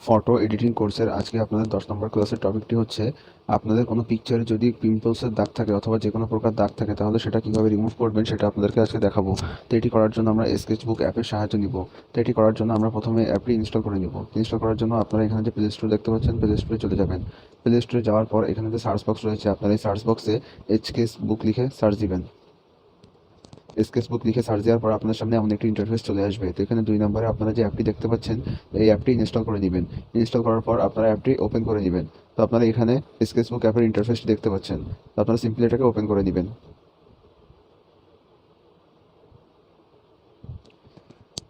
Photo editing কোর্সের আজকে আপনাদের 10 নম্বর ক্লাসের টপিকটি হচ্ছে আপনাদের কোনো পিকচারে যদি পিম্পলসের দাগ থাকে অথবা যে কোনো প্রকার দাগ থাকে তাহলে সেটা কীভাবে রিমুভ করবেন সেটা আপনাদেরকে আজকে দেখাবো। তো এটি করার জন্য আমরা স্কেচবুক অ্যাপের সাহায্য নিব। তো এটি করার জন্য আমরা প্রথমে অ্যাপটি ইনস্টল করে নিব। ইনস্টল করার জন্য আপনারা এখানে যে প্লে স্টোর দেখতে পাচ্ছেন, প্লে স্টোরে চলে যাবেন। প্লে স্টোরে যাওয়ার পর এখানে যে সার্চ বক্স রয়েছে, আপনারা এই সার্চ বক্সে স্কেচবুক লিখে সার্চ দিবেন। স্কেচবুক লিখে সার্চ দেওয়ার পর আপনার সামনে এমন একটি ইন্টারফেস চলে আসবে। তো এখানে 2 নম্বরে আপনারা যে অ্যাপটি দেখতে পাচ্ছেন, এই অ্যাপটি ইনস্টল করে নেবেন। ইনস্টল করার পর আপনারা অ্যাপটি ওপেন করে নেবেন। তো আপনারা এখানে স্কেচবুক অ্যাপের ইন্টারফেসটি দেখতে পাচ্ছেন। তো আপনারা সিম্পলি এটাকে ওপেন করে নেবেন।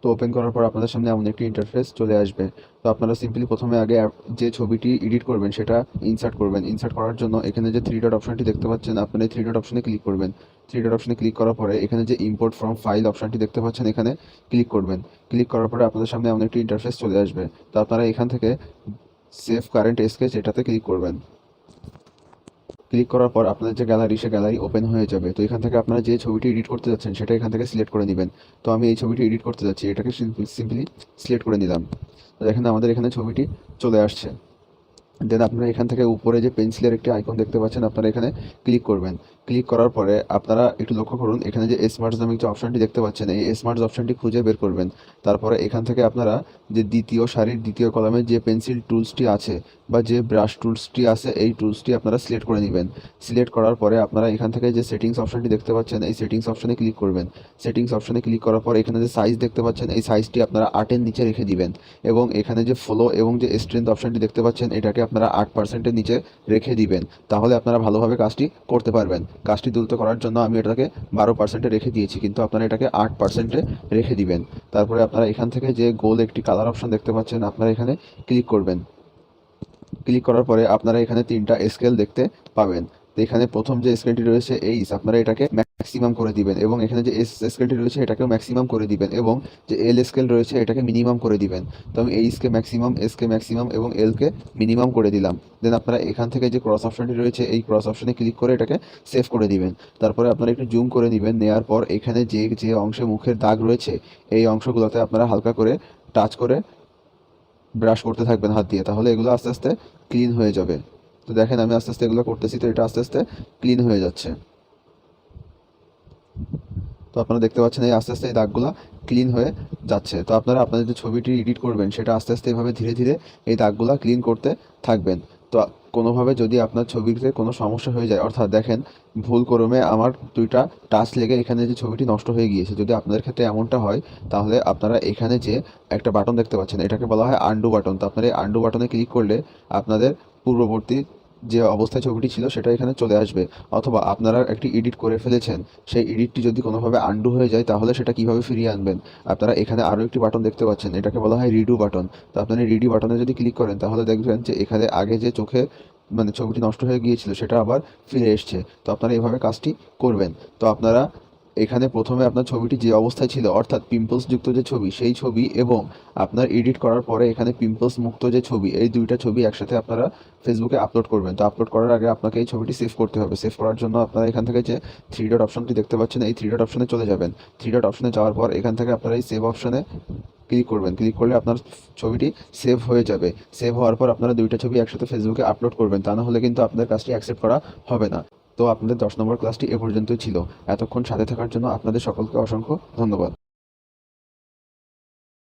তো ওপেন করার পর আপনাদের সামনে এমন একটি ইন্টারফেস চলে আসবে। তো আপনারা সিম্পলি প্রথমে আগে যে ছবিটি এডিট করবেন সেটা ইনসার্ট করবেন। ইনসার্ট করার জন্য এখানে যে 3 ডট অপশনটি দেখতে পাচ্ছেন, আপনারা এই 3 ডট অপশনে ক্লিক করবেন। 3 ডট অপশনে ক্লিক করার পরে এখানে যে ইম্পোর্ট ফ্রম ফাইল অপশনটি দেখতে পাচ্ছেন, এখানে ক্লিক করবেন। ক্লিক করার পরে আপনাদের সামনে এমন একটি ইন্টারফেস চলে আসবে। তো আপনারা এখান থেকে সেভ কারেন্ট স্কেচ এটাতে ক্লিক করবেন। ক্লিক করার পর আপনাদের যে গ্যালারি, সে গ্যালারি ওপেন হয়ে যাবে। তো এখান থেকে আপনারা যে ছবিটি এডিট করতে যাচ্ছেন সেটা এখান থেকে সিলেক্ট করে নেবেন। তো আমি এই ছবিটি এডিট করতে যাচ্ছি, এটাকে সিম্পলি সিলেক্ট করে নিলাম। তো দেখেন আমাদের এখানে ছবিটি চলে আসছে। দেন আপনারা এখান থেকে উপরে যে পেন্সিলের একটি আইকন দেখতে পাচ্ছেন, আপনারা এখানে ক্লিক করবেন। ক্লিক করার পরে আপনারা একটু লক্ষ্য করুন, এখানে যে স্মার্টস নামে যে অপশনটি দেখতে পাচ্ছেন, এই স্মার্টস অপশনটি খুঁজে বের করবেন। তারপরে এখান থেকে আপনারা যে দ্বিতীয় সারির দ্বিতীয় কলামে যে পেন্সিল টুলসটি আছে বা যে ব্রাশ টুলসটি আছে, এই টুলসটি আপনারা সিলেক্ট করে নেবেন। সিলেক্ট করার পরে আপনারা এখান থেকে যে সেটিংস অপশনটি দেখতে পাচ্ছেন, এই সেটিংস অপশনে ক্লিক করবেন। সেটিংস অপশনে ক্লিক করার পর এখানে যে সাইজ দেখতে পাচ্ছেন, এই সাইজটি আপনারা 8-এর নিচে রেখে দিবেন। এবং এখানে যে ফ্লো এবং যে স্ট্রেংথ অপশনটি দেখতে পাচ্ছেন, এটাকে আপনারা 8%-এর নিচে রেখে দিবেন। তাহলে আপনারা ভালোভাবে কাজটি করতে পারবেন। কাজটি দ্রুত করার জন্য আমি এটাকে 12%-এ রেখে দিয়েছি, কিন্তু আপনারা এটাকে 8%-এ রেখে দিবেন। তারপরে আপনারা এখান থেকে যে গোল একটি কালার অপশন দেখতে পাচ্ছেন, আপনারা এখানে ক্লিক করবেন। ক্লিক করার পরে আপনারা এখানে 3টা স্কেল দেখতে পাবেন। তো এখানে প্রথম যে স্কেলটি রয়েছে এইচ, আপনারা এটাকে ম্যাক্সিমাম করে দিবেন এবং এখানে যে এস স্কেলটি রয়েছে এটাকেও ম্যাক্সিমাম করে দিবেন এবং যে এল স্কেল রয়েছে এটাকে মিনিমাম করে দিবেন। তো আমি এইচকে ম্যাক্সিমাম, এসকে ম্যাক্সিমাম এবং এলকে মিনিমাম করে দিলাম। দেন আপনারা এখান থেকে যে ক্রস অপশনটি রয়েছে, এই ক্রস অপশনে ক্লিক করে এটাকে সেভ করে দিবেন। তারপরে আপনারা একটু জুম করে নেবেন। নেওয়ার পর এখানে যে যে অংশে মুখের দাগ রয়েছে, এই অংশগুলোতে আপনারা হালকা করে টাচ করে ব্রাশ করতে থাকবেন হাত দিয়ে, তাহলে এগুলো আস্তে আস্তে ক্লিন হয়ে যাবে। তো দেখেন আমি আস্তে আস্তে এগুলো করতেছি, তো এটা আস্তে আস্তে ক্লিন হয়ে যাচ্ছে। তো আপনারা দেখতে পাচ্ছেন এই আস্তে আস্তে এই দাগগুলো ক্লিন হয়ে যাচ্ছে। তো আপনারা আপনাদের যে ছবিটি এডিট করবেন সেটা আস্তে আস্তে এভাবে ধীরে ধীরে এই দাগগুলো ক্লিন করতে থাকবেন। তো কোনোভাবে যদি আপনার ছবিতে কোনো সমস্যা হয়ে যায়, অর্থাৎ দেখেন ভুল ক্রমে আমার 2টা টাচ লেগে এখানে যে ছবিটি নষ্ট হয়ে গিয়েছে, যদি আপনাদের ক্ষেত্রে এমনটা হয় তাহলে আপনারা এখানে যে একটা বাটন দেখতে পাচ্ছেন, এটাকে বলা হয় আন্ডু বাটন। তো আপনারা এই আন্ডু বাটনে ক্লিক করলে আপনাদের পূর্ববর্তী যে অবস্থায় ছবিটি ছিল সেটা এখানে চলে আসবে। অথবা আপনারা একটি এডিট করে ফেলেছেন, সেই এডিটটি যদি কোনোভাবে আন্ডু হয়ে যায় তাহলে সেটা কিভাবে ফিরিয়ে আনবেন, আপনারা এখানে আরও একটি বাটন দেখতে পাচ্ছেন, এটাকে বলা হয় রিডু বাটন। তো আপনারা রিডু বাটনে যদি ক্লিক করেন তাহলে দেখবেন যে এখানে আগে যে চোখে ছবিটি নষ্ট হয়ে গিয়েছিল সেটা আবার ফিরে এসছে। তো আপনারা এভাবে কাজটি করবেন। তো আপনারা এখানে প্রথমে আপনার ছবিটি যে অবস্থায় ছিল, অর্থাৎ পিম্পলস যুক্ত যে ছবি, সেই ছবি এবং আপনার এডিট করার পরে এখানে পিম্পলস মুক্ত যে ছবি, এই 2টা ছবি একসাথে আপনারা ফেসবুকে আপলোড করবেন। তো আপলোড করার আগে আপনাকে এই ছবিটি সেভ করতে হবে। সেভ করার জন্য আপনারা এখান থেকে যে 3 ডট অপশনটি দেখতে পাচ্ছেন, এই 3 ডট অপশনে চলে যাবেন। 3 ডট অপশনে যাওয়ার পর এখান থেকে আপনারা এই সেভ অপশনে ক্লিক করবেন। ক্লিক করলে আপনার ছবিটি সেভ হয়ে যাবে। সেভ হওয়ার পর আপনারা 2টা ছবি একসাথে ফেসবুকে আপলোড করবেন, তা না হলে কিন্তু আপনাদের কাজটি অ্যাকসেপ্ট করা হবে না। তো আপনাদের 10 নম্বর ক্লাসটি এ পর্যন্তই ছিল। এতক্ষণ সাথে থাকার জন্য আপনাদের সকলকে অসংখ্য ধন্যবাদ।